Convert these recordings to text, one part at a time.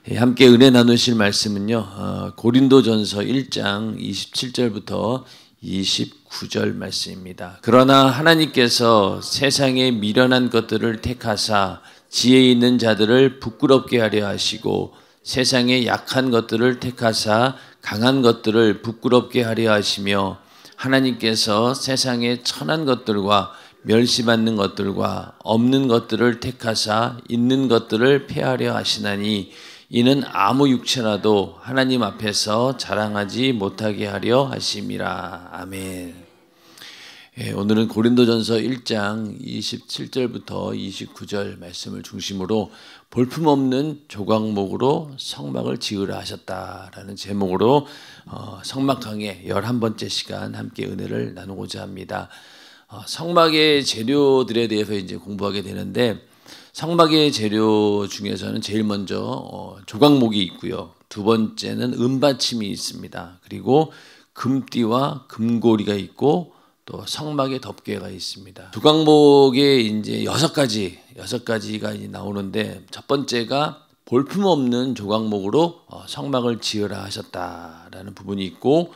함께 은혜 나누실 말씀은요, 고린도전서 1장 27절부터 29절 말씀입니다. 그러나 하나님께서 세상의 미련한 것들을 택하사 지혜 있는 자들을 부끄럽게 하려 하시고 세상의 약한 것들을 택하사 강한 것들을 부끄럽게 하려 하시며 하나님께서 세상의 천한 것들과 멸시받는 것들과 없는 것들을 택하사 있는 것들을 폐하려 하시나니 이는 아무 육체라도 하나님 앞에서 자랑하지 못하게 하려 하심이라. 아멘. 오늘은 고린도전서 1장 27절부터 29절 말씀을 중심으로 볼품없는 조각목으로 성막을 지으라 하셨다라는 제목으로 성막 강의 11번째 시간 함께 은혜를 나누고자 합니다. 성막의 재료들에 대해서 이제 공부하게 되는데, 성막의 재료 중에서는 제일 먼저 조각목이 있고요. 두 번째는 은받침이 있습니다. 그리고 금띠와 금고리가 있고 또 성막의 덮개가 있습니다. 조각목에 이제 여섯 가지가 이제 나오는데, 첫 번째가 볼품없는 조각목으로 성막을 지으라 하셨다라는 부분이 있고,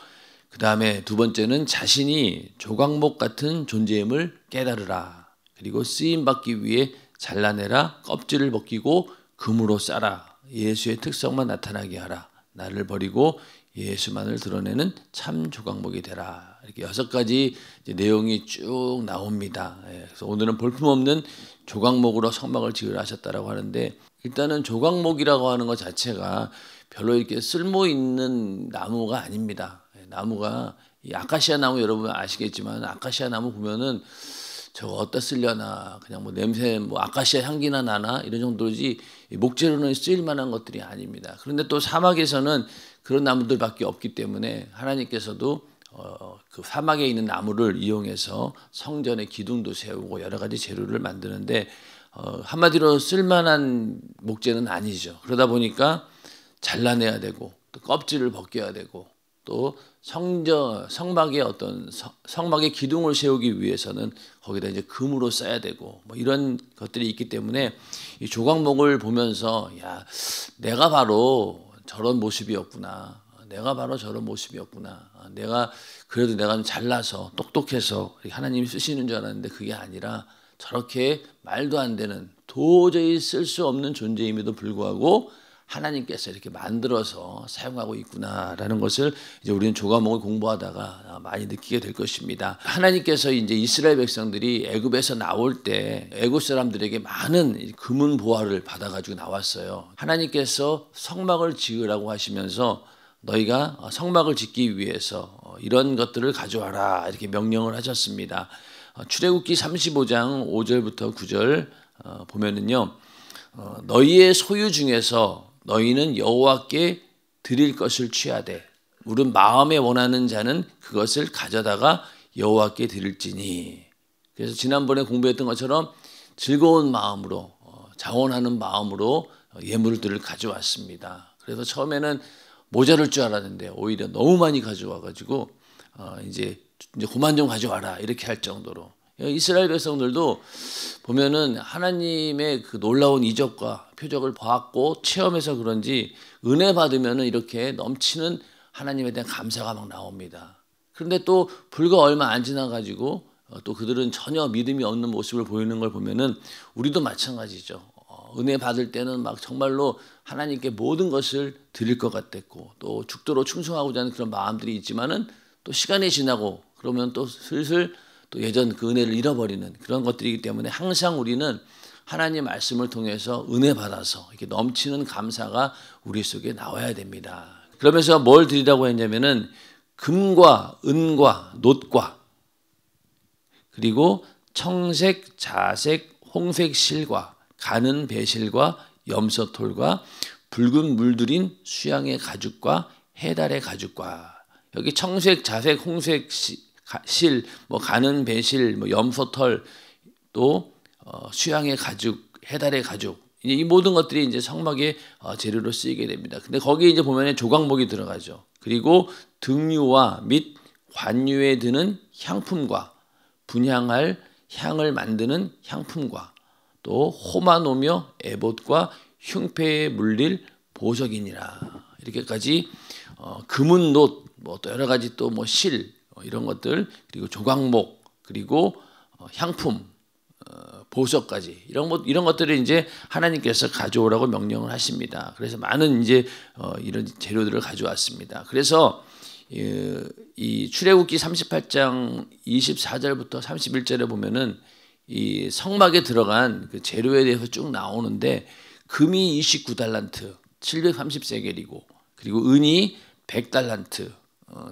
그 다음에 두 번째는 자신이 조각목 같은 존재임을 깨달으라. 그리고 쓰임받기 위해 잘라내라. 껍질을 벗기고 금으로 싸라. 예수의 특성만 나타나게 하라. 나를 버리고 예수만을 드러내는 참 조각목이 되라. 이렇게 여섯 가지 내용이 쭉 나옵니다. 그래서 오늘은 볼품없는 조각목으로 성막을 지으라 하셨다라고 하는데, 일단은 조각목이라고 하는 것 자체가 별로 이렇게 쓸모 있는 나무가 아닙니다. 나무가 이 아카시아 나무, 여러분 아시겠지만 아카시아 나무 보면은 저거 어디다 쓰려나, 그냥 뭐 냄새 뭐 아카시아 향기나 나나 이런 정도지 목재로는 쓰일 만한 것들이 아닙니다. 그런데 또 사막에서는 그런 나무들밖에 없기 때문에 하나님께서도 그 사막에 있는 나무를 이용해서 성전의 기둥도 세우고 여러 가지 재료를 만드는데, 한마디로 쓸만한 목재는 아니죠. 그러다 보니까 잘라내야 되고 또 껍질을 벗겨야 되고 또 성막의 어떤 성막의 기둥을 세우기 위해서는 거기다 이제 금으로 써야 되고 뭐 이런 것들이 있기 때문에 이 조각목을 보면서, 야, 내가 바로 저런 모습이었구나. 내가 바로 저런 모습이었구나. 그래도 내가 잘나서 똑똑해서 하나님이 쓰시는 줄 알았는데 그게 아니라 저렇게 말도 안 되는 도저히 쓸 수 없는 존재임에도 불구하고 하나님께서 이렇게 만들어서 사용하고 있구나라는 것을 이제 우리는 조각목을 공부하다가 많이 느끼게 될 것입니다. 하나님께서 이제 이스라엘 백성들이 애굽에서 나올 때 애굽 사람들에게 많은 금은 보화를 받아가지고 나왔어요. 하나님께서 성막을 지으라고 하시면서 너희가 성막을 짓기 위해서 이런 것들을 가져와라 이렇게 명령을 하셨습니다. 출애굽기 35장 5절부터 9절 보면은요, 너희의 소유 중에서 너희는 여호와께 드릴 것을 취하되 우른 마음에 원하는 자는 그것을 가져다가 여호와께 드릴지니. 그래서 지난번에 공부했던 것처럼 즐거운 마음으로 자원하는 마음으로 예물들을 가져왔습니다. 그래서 처음에는 모자랄 줄 알았는데 오히려 너무 많이 가져와가지고 이제 그만 좀 가져와라 이렇게 할 정도로. 이스라엘 백성들도 보면은 하나님의 그 놀라운 이적과 표적을 봤고 체험해서 그런지 은혜 받으면은 이렇게 넘치는 하나님에 대한 감사가 막 나옵니다. 그런데 또 불과 얼마 안 지나가지고 또 그들은 전혀 믿음이 없는 모습을 보이는 걸 보면은 우리도 마찬가지죠. 은혜 받을 때는 막 정말로 하나님께 모든 것을 드릴 것 같았고 또 죽도록 충성하고자 하는 그런 마음들이 있지만은 또 시간이 지나고 그러면 또 슬슬 또 예전 그 은혜를 잃어버리는 그런 것들이기 때문에 항상 우리는 하나님의 말씀을 통해서 은혜 받아서 이렇게 넘치는 감사가 우리 속에 나와야 됩니다. 그러면서 뭘 드리라고 했냐면은 금과 은과 놋과 그리고 청색, 자색, 홍색 실과 가는 배실과 염소털과 붉은 물들인 수양의 가죽과 해달의 가죽과, 여기 청색, 자색, 홍색 실, 뭐 가는 배실, 뭐 염소털, 또 수양의 가죽, 해달의 가죽, 이 모든 것들이 이제 성막의 재료로 쓰이게 됩니다. 근데 거기에 이제 보면 조각목이 들어가죠. 그리고 등유와 및 관유에 드는 향품과 분향할 향을 만드는 향품과 또 호마노며 에봇과 흉패에 물릴 보석이니라. 이렇게까지 금은놋 뭐 또 여러 가지 또 뭐 실 이런 것들 그리고 조각목 그리고 향품 보석까지 이런 것들을 이제 하나님께서 가져오라고 명령을 하십니다. 그래서 많은 이제 이런 재료들을 가져왔습니다. 그래서 이 출애굽기 38장 24절부터 31절에 보면은 이 성막에 들어간 그 재료에 대해서 쭉 나오는데 금이 29달란트 730세겔이고 그리고 은이 100달란트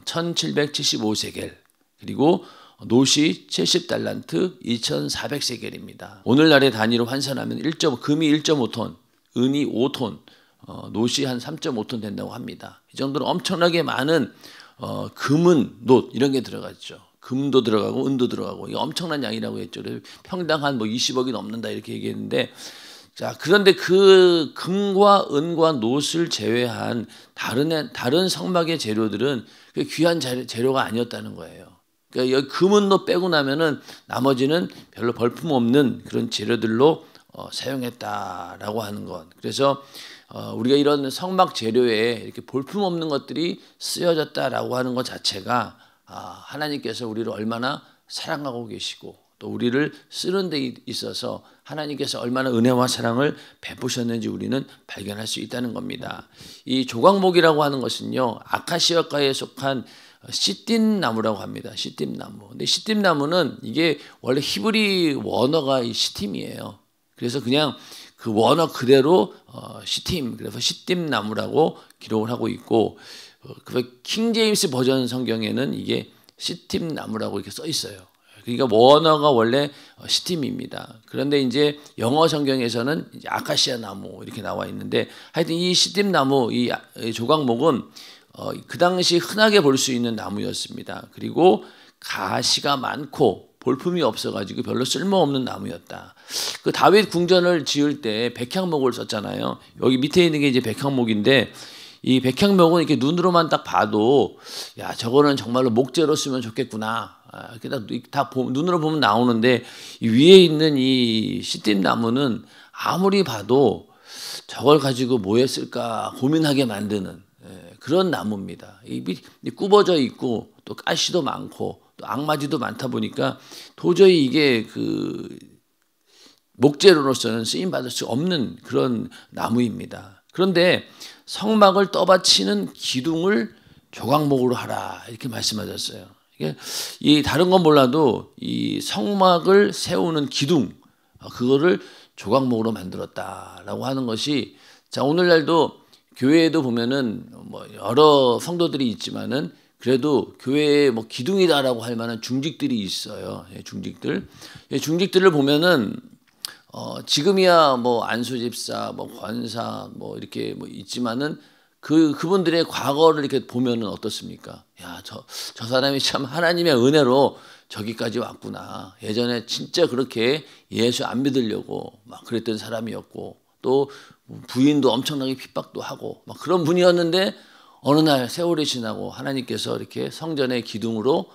1775세겔 그리고 놋이 70달란트 2400세겔입니다. 오늘날의 단위로 환산하면 금이 1.5톤, 은이 5톤, 놋이 한 3.5톤 된다고 합니다. 이 정도로 엄청나게 많은 금은, 놋 이런 게 들어갔죠. 금도 들어가고 은도 들어가고 이 엄청난 양이라고 했죠. 평당 한 뭐 20억이 넘는다 이렇게 얘기했는데 자 그런데 그 금과 은과 놋을 제외한 다른 성막의 재료들은 그 귀한 재료가 아니었다는 거예요. 그러니까 여기 금은 놋 빼고 나면은 나머지는 별로 벌품 없는 그런 재료들로 사용했다라고 하는 것. 그래서 우리가 이런 성막 재료에 이렇게 볼품 없는 것들이 쓰여졌다라고 하는 것 자체가 하나님께서 우리를 얼마나 사랑하고 계시고 또 우리를 쓰는 데 있어서 하나님께서 얼마나 은혜와 사랑을 베푸셨는지 우리는 발견할 수 있다는 겁니다. 이 조각목이라고 하는 것은요 아카시아과에 속한 시띠 나무라고 합니다. 시띠 나무. 근데 시띠 나무는 이게 원래 히브리 원어가 이 시팀이에요. 그래서 그냥 그 원어 그대로 시팀 그래서 시띠 나무라고 기록을 하고 있고 그 킹제임스 버전 성경에는 이게 시띠 나무라고 이렇게 써 있어요. 그러니까 원어가 원래 시팀입니다. 그런데 이제 영어 성경에서는 이제 아카시아 나무 이렇게 나와 있는데 하여튼 이 시띠 나무 이 조각목은 그 당시 흔하게 볼 수 있는 나무였습니다. 그리고 가시가 많고 볼품이 없어가지고 별로 쓸모없는 나무였다. 그 다윗 궁전을 지을 때 백향목을 썼잖아요. 여기 밑에 있는 게 이제 백향목인데 이 백향목은 이렇게 눈으로만 딱 봐도 야 저거는 정말로 목재로 쓰면 좋겠구나. 이렇게 다 눈으로 보면 나오는데 이 위에 있는 이 시띠 나무는 아무리 봐도 저걸 가지고 뭐 했을까 고민하게 만드는 그런 나무입니다. 굽어져 있고 또 가시도 많고 또 악마지도 많다 보니까 도저히 이게 그 목재로서는 쓰임 받을 수 없는 그런 나무입니다. 그런데 성막을 떠받치는 기둥을 조각목으로 하라 이렇게 말씀하셨어요. 이 다른 건 몰라도 이 성막을 세우는 기둥 그거를 조각목으로 만들었다라고 하는 것이 자 오늘날도 교회에도 보면은 뭐 여러 성도들이 있지만은 그래도 교회에 뭐 기둥이다라고 할 만한 중직들이 있어요. 중직들을 보면은 지금이야 뭐 안수 집사, 뭐 권사, 뭐 이렇게 뭐 있지만은 그분들의 과거를 이렇게 보면은 어떻습니까? 야, 저 사람이 참 하나님의 은혜로 저기까지 왔구나. 예전에 진짜 그렇게 예수 안 믿으려고 막 그랬던 사람이었고 또 부인도 엄청나게 핍박도 하고 막 그런 분이었는데 어느 날 세월이 지나고 하나님께서 이렇게 성전의 기둥으로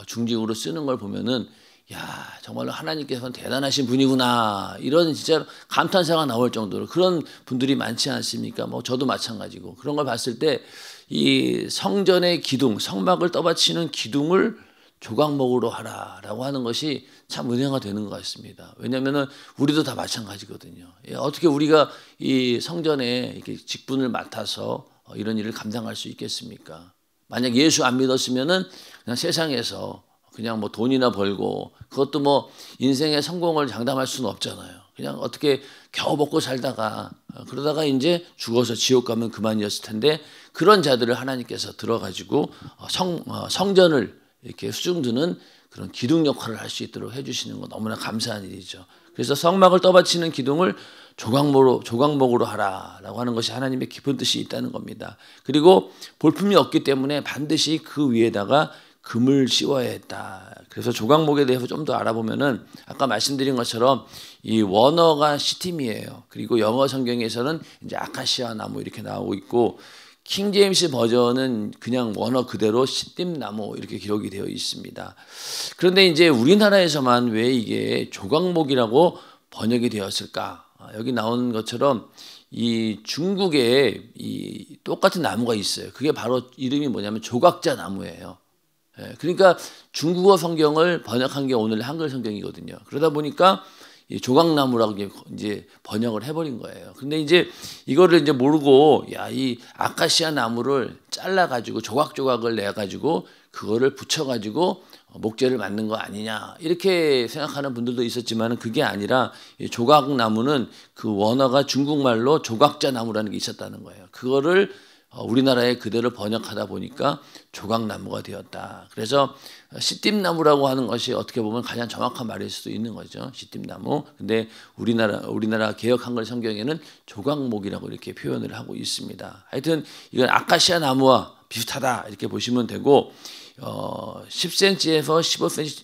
중직으로 쓰는 걸 보면은 야 정말로 하나님께서는 대단하신 분이구나 이런 진짜 감탄사가 나올 정도로 그런 분들이 많지 않습니까? 뭐 저도 마찬가지고 그런 걸 봤을 때 이 성전의 기둥 성막을 떠받치는 기둥을 조각목으로 하라라고 하는 것이 참 은혜가 되는 것 같습니다. 왜냐하면은 우리도 다 마찬가지거든요. 어떻게 우리가 이 성전에 이렇게 직분을 맡아서 이런 일을 감당할 수 있겠습니까? 만약 예수 안 믿었으면은 그냥 세상에서 그냥 뭐 돈이나 벌고 그것도 뭐 인생의 성공을 장담할 수는 없잖아요. 그냥 어떻게 겨우 먹고 살다가 그러다가 이제 죽어서 지옥 가면 그만이었을 텐데 그런 자들을 하나님께서 들어가지고 성전을 이렇게 수중드는 그런 기둥 역할을 할 수 있도록 해주시는 건 너무나 감사한 일이죠. 그래서 성막을 떠받치는 기둥을 조각목으로 하라라고 하는 것이 하나님의 깊은 뜻이 있다는 겁니다. 그리고 볼품이 없기 때문에 반드시 그 위에다가 금을 씌워야 했다. 그래서 조각목에 대해서 좀 더 알아보면은 아까 말씀드린 것처럼 이 원어가 시팀이에요. 그리고 영어 성경에서는 이제 아카시아 나무 이렇게 나오고 있고 킹제임스 버전은 그냥 원어 그대로 시띠 나무 이렇게 기록이 되어 있습니다. 그런데 이제 우리나라에서만 왜 이게 조각목이라고 번역이 되었을까? 여기 나오는 것처럼 이 중국에 이 똑같은 나무가 있어요. 그게 바로 이름이 뭐냐면 조각자 나무예요. 그러니까 중국어 성경을 번역한 게 오늘 한글 성경이거든요. 그러다 보니까 이 조각나무라고 이제 번역을 해버린 거예요. 근데 이제 이거를 이제 모르고 이 아카시아 나무를 잘라가지고 조각조각을 내가지고 그거를 붙여가지고 목재를 만든 거 아니냐 이렇게 생각하는 분들도 있었지만 그게 아니라 조각나무는 그 원어가 중국말로 조각자 나무라는 게 있었다는 거예요. 그거를 우리나라에 그대로 번역하다 보니까 조각나무가 되었다. 그래서 시띠나무라고 하는 것이 어떻게 보면 가장 정확한 말일 수도 있는 거죠. 시띠나무. 근데 우리나라 개역 한글 성경에는 조각목이라고 이렇게 표현을 하고 있습니다. 하여튼 이건 아카시아 나무와 비슷하다 이렇게 보시면 되고 10cm에서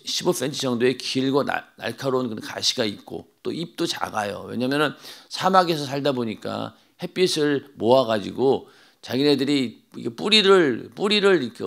15cm 정도의 길고 날카로운 그런 가시가 있고 또 잎도 작아요. 왜냐하면 사막에서 살다 보니까 햇빛을 모아가지고 자기네들이 뿌리를 이렇게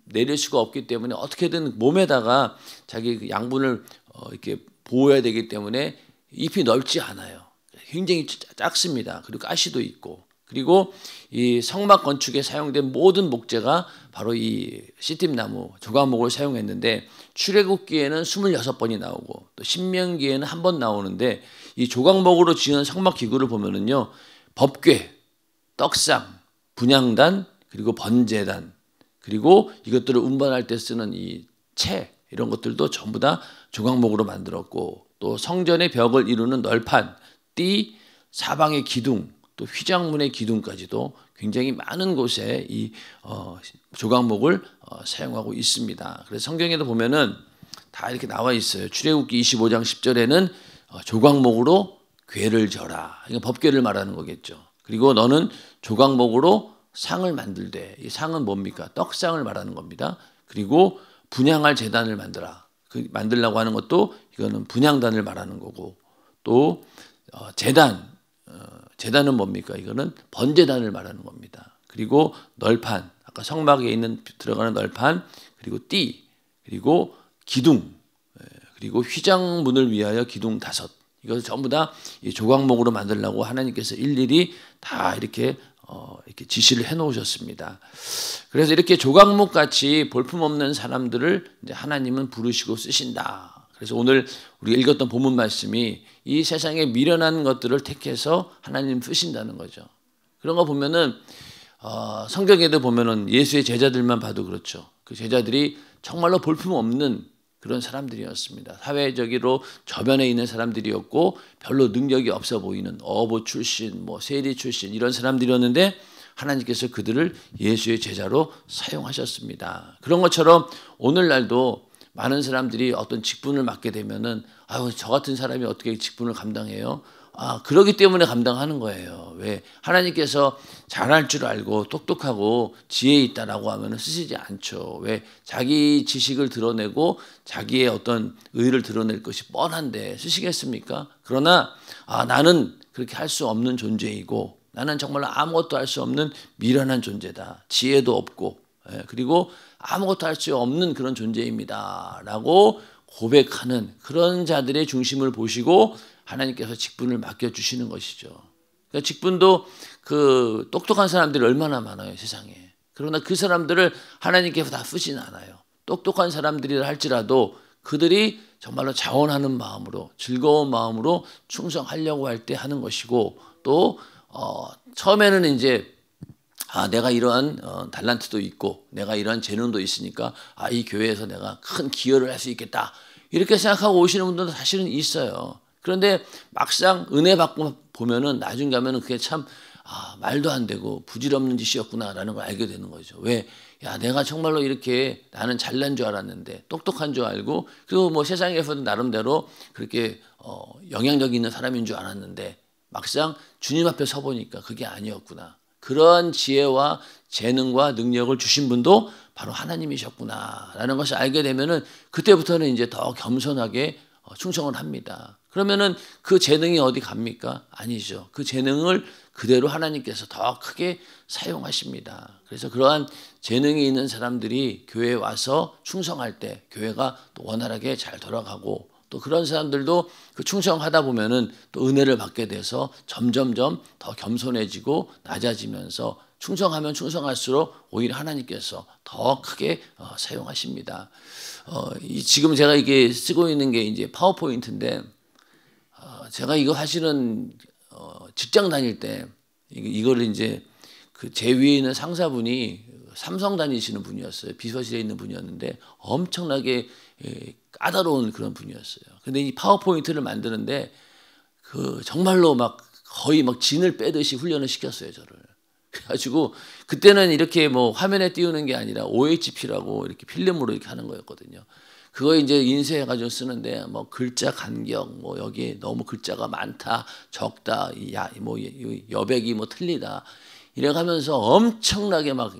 내릴 수가 없기 때문에 어떻게든 몸에다가 자기 그 양분을 이렇게 보호해야 되기 때문에 잎이 넓지 않아요. 굉장히 작습니다. 그리고 가시도 있고. 그리고 이 성막 건축에 사용된 모든 목재가 바로 이 시띠나무 조각목을 사용했는데 출애굽기에는 26번이 나오고 또 신명기에는 한 번 나오는데 이 조각목으로 지은 성막 기구를 보면은요 법궤, 떡상, 분향단 그리고 번제단 그리고 이것들을 운반할 때 쓰는 이 채 이런 것들도 전부 다 조각목으로 만들었고 또 성전의 벽을 이루는 널판, 띠, 사방의 기둥 또 휘장문의 기둥까지도 굉장히 많은 곳에 이 조각목을 사용하고 있습니다. 그래서 성경에도 보면은 다 이렇게 나와 있어요. 출애굽기 25장 10절에는 조각목으로 궤를 져라. 이거 법궤를 말하는 거겠죠. 그리고 너는 조각목으로 상을 만들되 이 상은 뭡니까? 떡상을 말하는 겁니다. 그리고 분향할 제단을 만들라고 하는 것도 이거는 분향단을 말하는 거고 또 제단은 뭡니까? 이거는 번제단을 말하는 겁니다. 그리고 널판, 아까 성막에 들어가는 널판, 그리고 띠, 그리고 기둥, 그리고 휘장문을 위하여 기둥 5. 이것을 전부 다 이 조각목으로 만들려고 하나님께서 일일이 다 이렇게 지시를 해놓으셨습니다. 그래서 이렇게 조각목 같이 볼품없는 사람들을 이제 하나님은 부르시고 쓰신다. 그래서 오늘 우리가 읽었던 본문 말씀이 이 세상에 미련한 것들을 택해서 하나님 쓰신다는 거죠. 그런 거 보면은 성경에도 보면은 예수의 제자들만 봐도 그렇죠. 그 제자들이 정말로 볼품없는 그런 사람들이었습니다. 사회적으로 저변에 있는 사람들이었고 별로 능력이 없어 보이는 어부 출신, 세리 출신 이런 사람들이었는데 하나님께서 그들을 예수의 제자로 사용하셨습니다. 그런 것처럼 오늘날도 많은 사람들이 어떤 직분을 맡게 되면은 저 같은 사람이 어떻게 직분을 감당해요? 그러기 때문에 감당하는 거예요. 왜? 하나님께서 잘할 줄 알고 똑똑하고 지혜 있다라고 하면 쓰시지 않죠. 왜? 자기 지식을 드러내고 자기의 어떤 의를 드러낼 것이 뻔한데 쓰시겠습니까? 그러나 나는 그렇게 할 수 없는 존재이고 나는 정말로 아무것도 할 수 없는 미련한 존재다. 지혜도 없고 그리고 아무것도 할 수 없는 그런 존재입니다. 라고 고백하는 그런 자들의 중심을 보시고 하나님께서 직분을 맡겨주시는 것이죠. 그러니까 직분도 그 똑똑한 사람들이 얼마나 많아요, 세상에. 그러나 그 사람들을 하나님께서 다 쓰진 않아요. 똑똑한 사람들이라 할지라도 그들이 정말로 자원하는 마음으로 즐거운 마음으로 충성하려고 할 때 하는 것이고 또 처음에는 이제 내가 이러한 달란트도 있고 내가 이러한 재능도 있으니까 이 교회에서 내가 큰 기여를 할 수 있겠다 이렇게 생각하고 오시는 분들도 사실은 있어요. 그런데 막상 은혜 받고 보면은 나중 가면은 그게 참 말도 안 되고 부질없는 짓이었구나라는 걸 알게 되는 거죠. 왜? 내가 정말로 이렇게 나는 잘난 줄 알았는데 똑똑한 줄 알고 그리고 세상에서도 나름대로 그렇게 영향력 있는 사람인 줄 알았는데 막상 주님 앞에 서 보니까 그게 아니었구나. 그러한 지혜와 재능과 능력을 주신 분도 바로 하나님이셨구나라는 것을 알게 되면은 그때부터는 이제 더 겸손하게 충성을 합니다. 그러면은 그 재능이 어디 갑니까? 아니죠. 그 재능을 그대로 하나님께서 더 크게 사용하십니다. 그래서 그러한 재능이 있는 사람들이 교회에 와서 충성할 때 교회가 또 원활하게 잘 돌아가고 또 그런 사람들도 그 충성하다 보면은 또 은혜를 받게 돼서 점점점 더 겸손해지고 낮아지면서 충성하면 충성할수록 오히려 하나님께서 더 크게 사용하십니다. 지금 제가 이게 쓰고 있는 게 이제 파워포인트인데, 제가 이거 사실은 직장 다닐 때 이거를 이제 그 제 위에 있는 상사분이 삼성 다니시는 분이었어요. 비서실에 있는 분이었는데 엄청나게 까다로운 그런 분이었어요. 근데 이 파워포인트를 만드는데 그 정말로 막 거의 막 진을 빼듯이 훈련을 시켰어요, 저를. 그래가지고 그때는 이렇게 뭐 화면에 띄우는 게 아니라 OHP라고 이렇게 필름으로 이렇게 하는 거였거든요. 그거 이제 인쇄해가지고 쓰는데 뭐 글자 간격, 뭐 여기에 너무 글자가 많다, 적다, 뭐 여백이 뭐 틀리다 이래가면서 엄청나게 막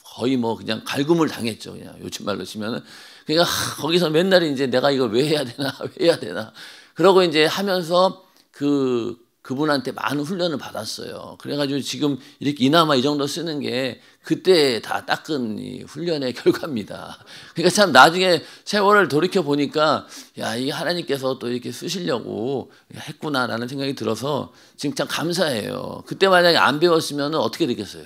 거의 뭐 그냥 갈굼을 당했죠. 그냥 요즘 말로 치면은. 그러니까 거기서 맨날 이제 내가 이걸 왜 해야 되나, 왜 해야 되나. 그러고 이제 하면서 그분한테 많은 훈련을 받았어요. 그래가지고 지금 이렇게 이나마 이 정도 쓰는 게 그때 다 닦은 이 훈련의 결과입니다. 그러니까 참 나중에 세월을 돌이켜 보니까 야, 이 하나님께서 또 이렇게 쓰시려고 했구나라는 생각이 들어서 지금 참 감사해요. 그때 만약에 안 배웠으면 어떻게 되겠어요?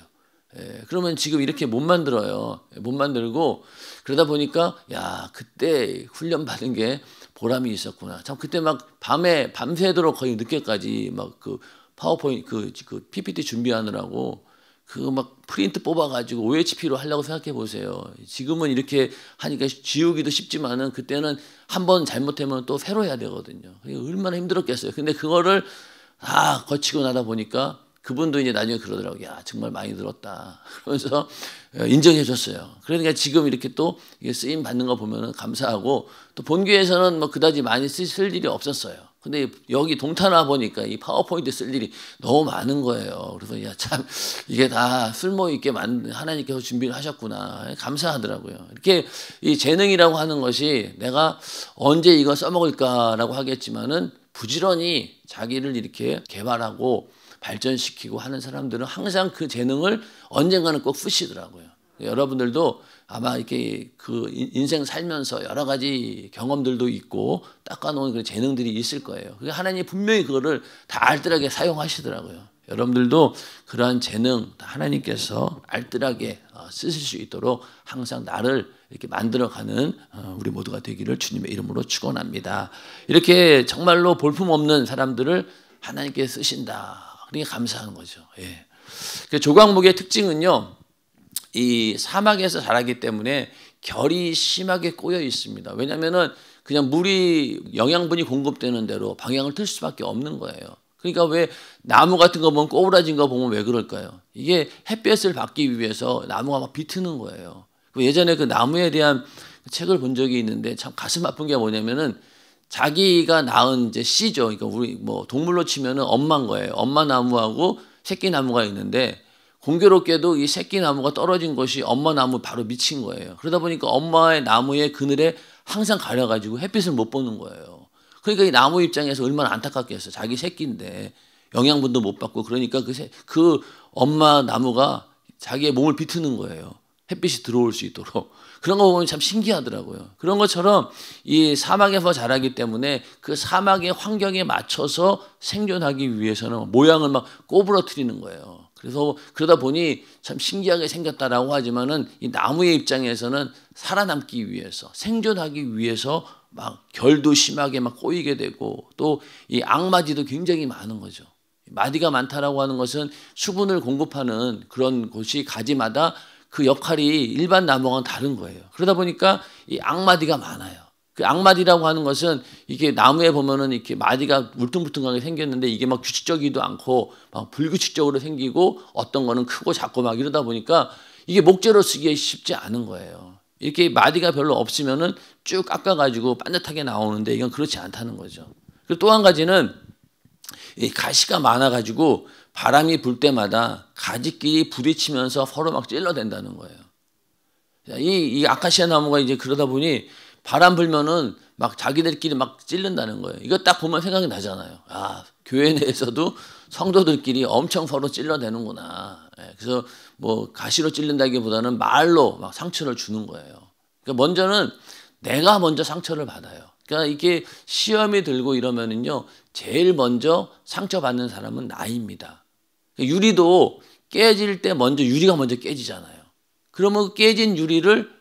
그러면 지금 이렇게 못 만들어요. 못 만들고 그러다 보니까 야, 그때 훈련 받은 게 보람이 있었구나. 참 그때 막 밤새도록 거의 늦게까지 막 그 파워포인트 그 PPT 준비하느라고 그 막 프린트 뽑아가지고 OHP로 하려고 생각해 보세요. 지금은 이렇게 하니까 지우기도 쉽지만은 그때는 한번 잘못하면 또 새로 해야 되거든요. 얼마나 힘들었겠어요. 근데 그거를 다 거치고 나다 보니까 그분도 이제 나중에 그러더라고요. 야, 정말 많이 들었다. 그러면서 인정해 줬어요. 그러니까 지금 이렇게 또 쓰임 받는 거 보면은 감사하고, 또 본교에서는 뭐 그다지 많이 쓸 일이 없었어요. 근데 여기 동탄 보니까 이 파워포인트 쓸 일이 너무 많은 거예요. 그래서 야, 참 이게 다 쓸모 있게 하나님께서 준비를 하셨구나. 감사하더라고요. 이렇게 이 재능이라고 하는 것이 내가 언제 이거 써먹을까라고 하겠지만은 부지런히 자기를 이렇게 개발하고 발전시키고 하는 사람들은 항상 그 재능을 언젠가는 꼭 쓰시더라고요. 여러분들도 아마 이렇게 그 인생 살면서 여러 가지 경험들도 있고 닦아놓은 그런 재능들이 있을 거예요. 하나님이 분명히 그거를 다 알뜰하게 사용하시더라고요. 여러분들도 그러한 재능 하나님께서 알뜰하게 쓰실 수 있도록 항상 나를 이렇게 만들어가는 우리 모두가 되기를 주님의 이름으로 축원합니다. 이렇게 정말로 볼품없는 사람들을 하나님께 쓰신다. 그러니까 감사하는 거죠. 예. 그 조각목의 특징은요, 이 사막에서 자라기 때문에 결이 심하게 꼬여 있습니다. 왜냐하면은 그냥 물이 영양분이 공급되는 대로 방향을 틀 수밖에 없는 거예요. 그러니까 왜 나무 같은 거 보면 꼬부라진 거 보면 왜 그럴까요? 이게 햇볕을 받기 위해서 나무가 막 비트는 거예요. 예전에 그 나무에 대한 책을 본 적이 있는데 참 가슴 아픈 게 뭐냐면은 자기가 낳은 이제 씨죠. 그러니까 우리 뭐 동물로 치면은 엄마인 거예요. 엄마 나무하고 새끼 나무가 있는데 공교롭게도 이 새끼 나무가 떨어진 것이 엄마 나무 바로 미친 거예요. 그러다 보니까 엄마의 나무의 그늘에 항상 가려가지고 햇빛을 못 보는 거예요. 그러니까 이 나무 입장에서 얼마나 안타깝겠어요. 자기 새끼인데 영양분도 못 받고 그러니까 그 엄마 나무가 자기의 몸을 비트는 거예요. 햇빛이 들어올 수 있도록. 그런 거 보면 참 신기하더라고요. 그런 것처럼 이 사막에서 자라기 때문에 그 사막의 환경에 맞춰서 생존하기 위해서는 모양을 막 꼬부러뜨리는 거예요. 그래서 그러다 보니 참 신기하게 생겼다라고 하지만은 이 나무의 입장에서는 살아남기 위해서, 생존하기 위해서 막 결도 심하게 막 꼬이게 되고 또 이 앙마디도 굉장히 많은 거죠. 마디가 많다라고 하는 것은 수분을 공급하는 그런 곳이 가지마다 그 역할이 일반 나무와는 다른 거예요. 그러다 보니까 이 앙마디가 많아요. 그 앙마디라고 하는 것은 이게 나무에 보면은 이렇게 마디가 울퉁불퉁하게 생겼는데 이게 막 규칙적이지도 않고 막 불규칙적으로 생기고 어떤 거는 크고 작고 막 이러다 보니까 이게 목재로 쓰기에 쉽지 않은 거예요. 이렇게 마디가 별로 없으면은 쭉 깎아가지고 반듯하게 나오는데 이건 그렇지 않다는 거죠. 그리고 또 한 가지는 이 가시가 많아가지고 바람이 불 때마다 가지끼리 부딪히면서 서로 막 찔러댄다는 거예요. 이 아카시아 나무가 이제 그러다 보니 바람 불면은 막 자기들끼리 막 찔른다는 거예요. 이거 딱 보면 생각이 나잖아요. 아, 교회 내에서도 성도들끼리 엄청 서로 찔러대는구나. 그래서 뭐 가시로 찔른다기보다는 말로 막 상처를 주는 거예요. 그러니까 먼저는 내가 먼저 상처를 받아요. 그러니까 이게 시험이 들고 이러면은요, 제일 먼저 상처받는 사람은 나입니다. 유리도 깨질 때 유리가 먼저 깨지잖아요. 그러면 깨진 유리를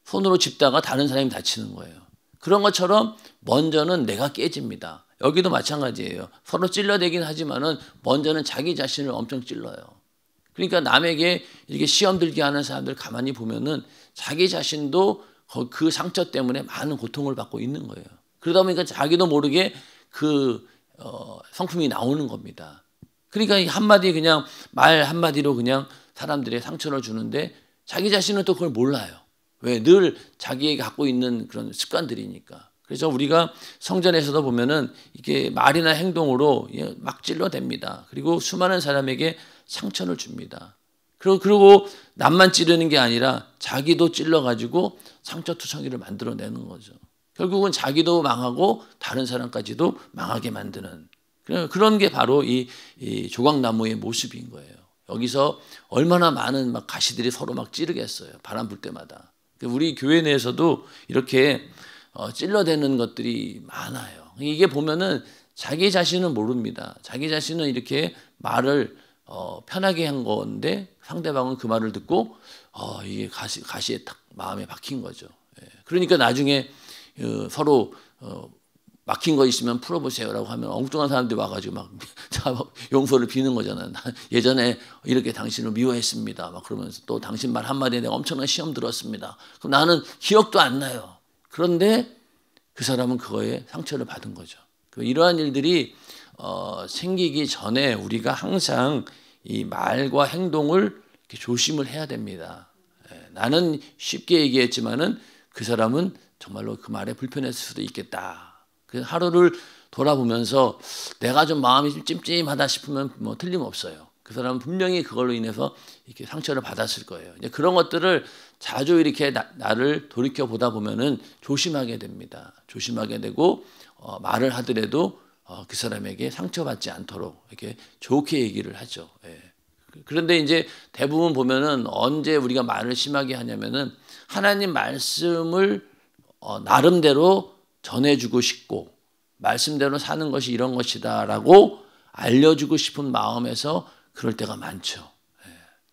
손으로 짚다가 다른 사람이 다치는 거예요. 그런 것처럼 먼저는 내가 깨집니다. 여기도 마찬가지예요. 서로 찔러대긴 하지만은 먼저는 자기 자신을 엄청 찔러요. 그러니까 남에게 이렇게 시험 들게 하는 사람들 가만히 보면은 자기 자신도 그 상처 때문에 많은 고통을 받고 있는 거예요. 그러다 보니까 자기도 모르게 그 성품이 나오는 겁니다. 그러니까 한마디 그냥 말 한마디로 그냥 사람들의 상처를 주는데 자기 자신은 또 그걸 몰라요. 왜? 늘 자기에게 갖고 있는 그런 습관들이니까. 그래서 우리가 성전에서도 보면은 이게 말이나 행동으로 막 찔러댑니다. 그리고 수많은 사람에게 상처를 줍니다. 그리고 남만 찌르는 게 아니라 자기도 찔러가지고 상처투성이를 만들어내는 거죠. 결국은 자기도 망하고 다른 사람까지도 망하게 만드는 그런 게 바로 이 조각나무의 모습인 거예요. 여기서 얼마나 많은 막 가시들이 서로 막 찌르겠어요. 바람 불 때마다. 우리 교회 내에서도 이렇게 찔러대는 것들이 많아요. 이게 보면은 자기 자신은 모릅니다. 자기 자신은 이렇게 말을 편하게 한 건데 상대방은 그 말을 듣고 이게 가시에 딱 마음에 박힌 거죠. 그러니까 나중에 서로 막힌 거 있으면 풀어보세요라고 하면 엉뚱한 사람들이 와가지고 막 용서를 비는 거잖아요. 예전에 이렇게 당신을 미워했습니다. 막 그러면서 또 당신 말 한마디에 내가 엄청난 시험 들었습니다. 그럼 나는 기억도 안 나요. 그런데 그 사람은 그거에 상처를 받은 거죠. 이러한 일들이 생기기 전에 우리가 항상 이 말과 행동을 이렇게 조심을 해야 됩니다. 나는 쉽게 얘기했지만은 그 사람은 정말로 그 말에 불편했을 수도 있겠다. 하루를 돌아보면서 내가 좀 마음이 좀 찜찜하다 싶으면 뭐 틀림없어요. 그 사람은 분명히 그걸로 인해서 이렇게 상처를 받았을 거예요. 이제 그런 것들을 자주 이렇게 나를 돌이켜 보다 보면은 조심하게 됩니다. 조심하게 되고 말을 하더라도 그 사람에게 상처받지 않도록 이렇게 좋게 얘기를 하죠. 예. 그런데 이제 대부분 보면은 언제 우리가 말을 심하게 하냐면은 하나님 말씀을 나름대로 전해주고 싶고 말씀대로 사는 것이 이런 것이다라고 알려주고 싶은 마음에서 그럴 때가 많죠.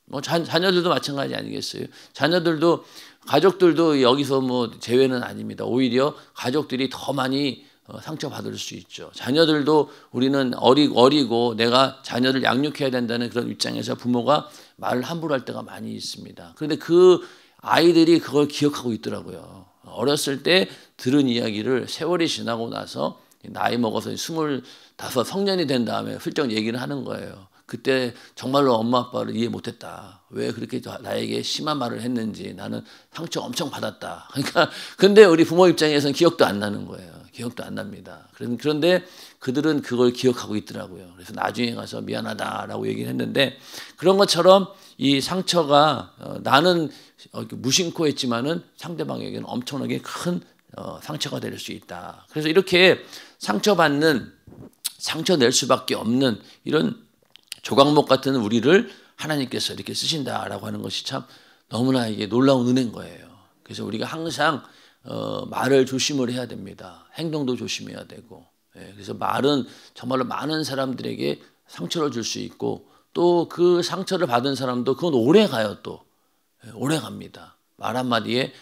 뭐 자녀들도 마찬가지 아니겠어요? 자녀들도 가족들도 여기서 뭐 제외는 아닙니다. 오히려 가족들이 더 많이 상처받을 수 있죠. 자녀들도 우리는 어리고 내가 자녀를 양육해야 된다는 그런 입장에서 부모가 말을 함부로 할 때가 많이 있습니다. 그런데 그 아이들이 그걸 기억하고 있더라고요. 어렸을 때 들은 이야기를 세월이 지나고 나서 나이 먹어서 25 성년이 된 다음에 훌쩍 얘기를 하는 거예요. 그때 정말로 엄마 아빠를 이해 못했다. 왜 그렇게 나에게 심한 말을 했는지 나는 상처 엄청 받았다. 그러니까 근데 우리 부모 입장에서는 기억도 안 나는 거예요. 기억도 안 납니다. 그런데 그들은 그걸 기억하고 있더라고요. 그래서 나중에 가서 미안하다라고 얘기를 했는데 그런 것처럼 이 상처가 나는 무심코 했지만은 상대방에게는 엄청나게 큰 상처가 될 수 있다. 그래서 이렇게 상처 낼 수밖에 없는 이런 조각목 같은 우리를 하나님께서 이렇게 쓰신다라고 하는 것이 참 너무나 이게 놀라운 은혜인 거예요. 그래서 우리가 항상 말을 조심을 해야 됩니다. 행동도 조심해야 되고. 그래서 말은 정말로 많은 사람들에게 상처를 줄 수 있고 또 그 상처를 받은 사람도 그건 오래 가요. 또 오래 갑니다. 말 한마디에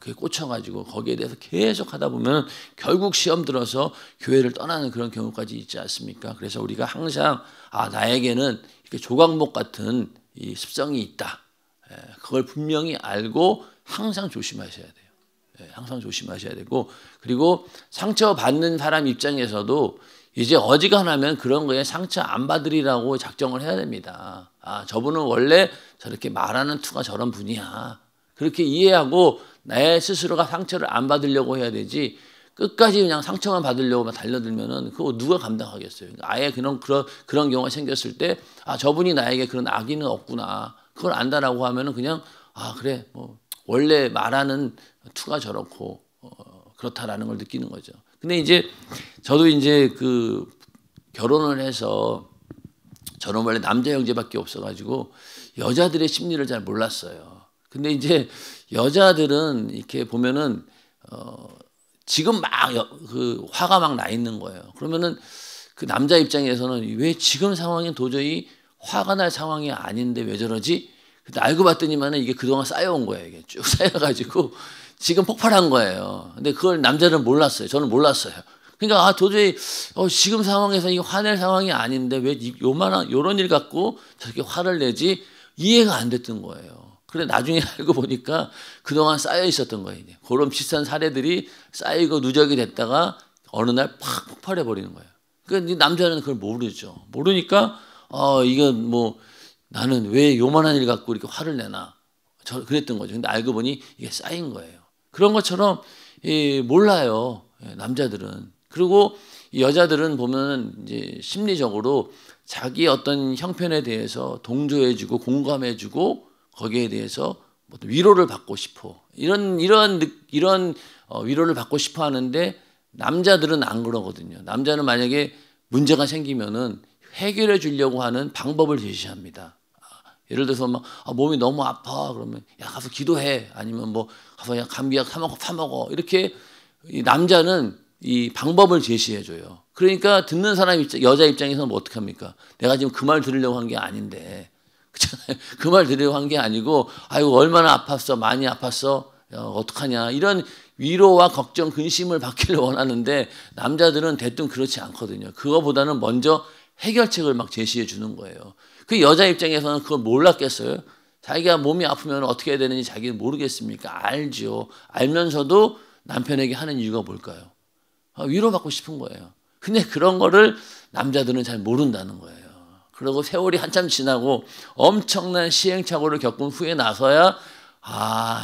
그게 꽂혀가지고 거기에 대해서 계속 하다 보면 결국 시험 들어서 교회를 떠나는 그런 경우까지 있지 않습니까? 그래서 우리가 항상 나에게는 이렇게 조각목 같은 이 습성이 있다. 그걸 분명히 알고 항상 조심하셔야 돼요. 항상 조심하셔야 되고 그리고 상처받는 사람 입장에서도 이제 어지간하면 그런 거에 상처 안 받으리라고 작정을 해야 됩니다. 저분은 원래 저렇게 말하는 투가 저런 분이야. 그렇게 이해하고 내 스스로가 상처를 안 받으려고 해야 되지 끝까지 그냥 상처만 받으려고 달려들면은 그거 누가 감당하겠어요. 아예 그런 경우가 생겼을 때 저분이 나에게 그런 악의는 없구나. 그걸 안다라고 하면은 그냥 그래 뭐 원래 말하는 투가 저렇고 그렇다라는 걸 느끼는 거죠. 근데 이제 저도 이제 그 결혼을 해서 저는 원래 남자 형제밖에 없어가지고 여자들의 심리를 잘 몰랐어요. 근데 이제 여자들은 이렇게 보면은 지금 막 그 화가 막 나 있는 거예요. 그러면은 그 남자 입장에서는 왜 지금 상황이 도저히 화가 날 상황이 아닌데 왜 저러지? 근데 알고 봤더니만은 이게 그동안 쌓여온 거예요. 이게 쭉 쌓여가지고 지금 폭발한 거예요. 근데 그걸 남자는 몰랐어요. 저는 몰랐어요. 그러니까 도저히 지금 상황에서 이 화낼 상황이 아닌데 왜 요만한 요런 일 갖고 저렇게 화를 내지 이해가 안 됐던 거예요. 그래 나중에 알고 보니까 그동안 쌓여 있었던 거예요. 이제. 그런 비슷한 사례들이 쌓이고 누적이 됐다가 어느 날 팍 폭발해 버리는 거예요. 그러니까 남자는 그걸 모르죠. 모르니까 이건 뭐 나는 왜 요만한 일 갖고 이렇게 화를 내나 그랬던 거죠. 근데 알고 보니 이게 쌓인 거예요. 그런 것처럼 몰라요. 남자들은. 그리고 여자들은 보면 이제 심리적으로 자기 어떤 형편에 대해서 동조해주고 공감해주고 거기에 대해서 위로를 받고 싶어. 이런 위로를 받고 싶어 하는데 남자들은 안 그러거든요. 남자는 만약에 문제가 생기면은 해결해 주려고 하는 방법을 제시합니다. 예를 들어서 막 몸이 너무 아파 그러면 야 가서 기도해 아니면 뭐 가서 그냥 감기약 사 먹어 이렇게 이 남자는 이 방법을 제시해 줘요. 그러니까 듣는 사람 여자 입장에서는 뭐 어떻게 합니까? 내가 지금 그 말 들으려고 한 게 아닌데 그렇잖아요. 그 말 들으려고 한 게 아니고 아이고 얼마나 아팠어 많이 아팠어 어떡하냐 이런 위로와 걱정 근심을 받기를 원하는데 남자들은 대뜸 그렇지 않거든요. 그거보다는 먼저 해결책을 막 제시해 주는 거예요. 그 여자 입장에서는 그걸 몰랐겠어요? 자기가 몸이 아프면 어떻게 해야 되는지 자기는 모르겠습니까? 알죠. 알면서도 남편에게 하는 이유가 뭘까요? 위로받고 싶은 거예요. 근데 그런 거를 남자들은 잘 모른다는 거예요. 그리고 세월이 한참 지나고 엄청난 시행착오를 겪은 후에 나서야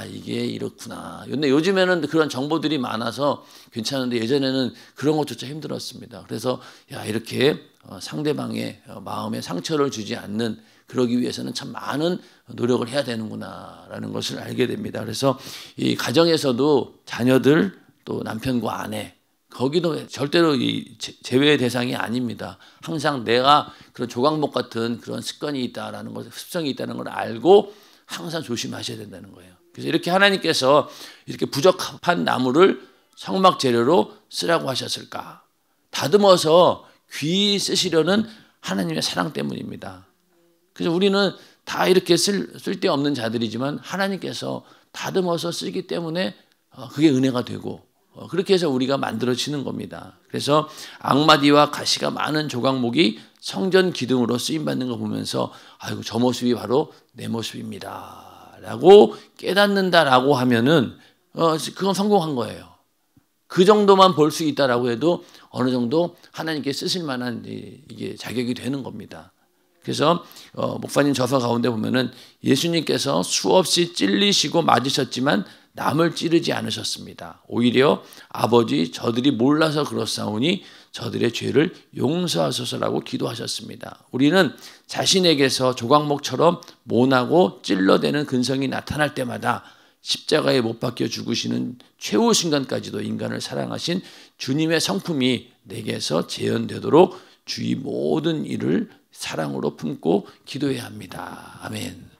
이게 이렇구나. 근데 요즘에는 그런 정보들이 많아서 괜찮은데 예전에는 그런 것조차 힘들었습니다. 그래서 이렇게 상대방의 마음에 상처를 주지 않는 그러기 위해서는 참 많은 노력을 해야 되는구나라는 것을 알게 됩니다. 그래서 이 가정에서도 자녀들 또 남편과 아내 거기도 절대로 이 제외의 대상이 아닙니다. 항상 내가 그런 조각목 같은 그런 습관이 있다라는 것, 습성이 있다는 걸 알고 항상 조심하셔야 된다는 거예요. 그래서 이렇게 하나님께서 이렇게 부적합한 나무를 성막 재료로 쓰라고 하셨을까? 다듬어서 귀히 쓰시려는 하나님의 사랑 때문입니다. 그래서 우리는 다 이렇게 쓸데없는 자들이지만 하나님께서 다듬어서 쓰기 때문에 그게 은혜가 되고 그렇게 해서 우리가 만들어지는 겁니다. 그래서 악마디와 가시가 많은 조각목이 성전 기둥으로 쓰임받는 거 보면서 아이고 저 모습이 바로 내 모습입니다 라고 깨닫는다라고 하면은 그건 성공한 거예요. 그 정도만 볼 수 있다라고 해도 어느 정도 하나님께 쓰실 만한 이게 자격이 되는 겁니다. 그래서 목사님 저서 가운데 보면은 예수님께서 수없이 찔리시고 맞으셨지만 남을 찌르지 않으셨습니다. 오히려 아버지 저들이 몰라서 그렇사오니 저들의 죄를 용서하소서라고 기도하셨습니다. 우리는 자신에게서 조각목처럼 모나고 찔러대는 근성이 나타날 때마다 십자가에 못 박혀 죽으시는 최후 순간까지도 인간을 사랑하신 주님의 성품이 내게서 재현되도록 주의 모든 일을 사랑으로 품고 기도해야 합니다. 아멘.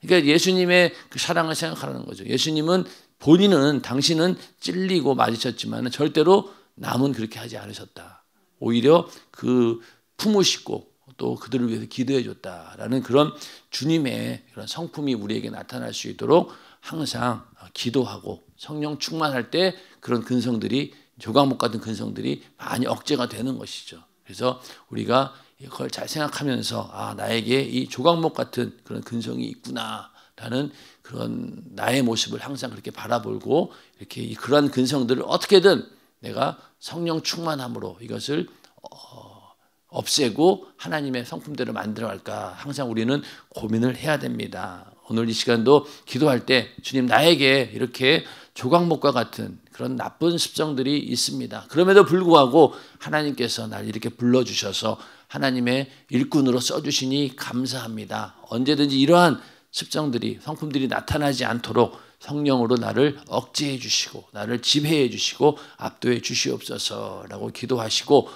그러니까 예수님의 그 사랑을 생각하라는 거죠. 예수님은 본인은 당신은 찔리고 맞으셨지만 절대로 남은 그렇게 하지 않으셨다. 오히려 그 품으시고 또 그들을 위해서 기도해 줬다라는 그런 주님의 그런 성품이 우리에게 나타날 수 있도록 항상 기도하고 성령 충만할 때 그런 근성들이 조각목 같은 근성들이 많이 억제가 되는 것이죠. 그래서 우리가 그걸 잘 생각하면서 나에게 이 조각목 같은 그런 근성이 있구나라는 그런 나의 모습을 항상 그렇게 바라보고 이렇게 그러한 근성들을 어떻게든 내가 성령 충만함으로 이것을 없애고 하나님의 성품대로 만들어 갈까 항상 우리는 고민을 해야 됩니다. 오늘 이 시간도 기도할 때 주님 나에게 이렇게 조각목과 같은 그런 나쁜 습성들이 있습니다. 그럼에도 불구하고 하나님께서 날 이렇게 불러주셔서 하나님의 일꾼으로 써주시니 감사합니다. 언제든지 이러한 습성들이 성품들이 나타나지 않도록 성령으로 나를 억제해 주시고 나를 지배해 주시고 압도해 주시옵소서라고 기도하시고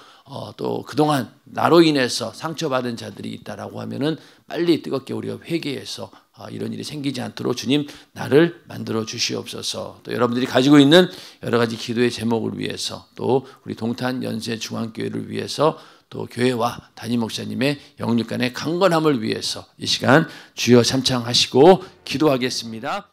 또 그동안 나로 인해서 상처받은 자들이 있다라고 하면은 빨리 뜨겁게 우리가 회개해서 이런 일이 생기지 않도록 주님 나를 만들어 주시옵소서. 또 여러분들이 가지고 있는 여러 가지 기도의 제목을 위해서 또 우리 동탄 연세 중앙교회를 위해서 또 교회와 담임 목사님의 영육간의 강건함을 위해서 이 시간 주여 참창하시고 기도하겠습니다.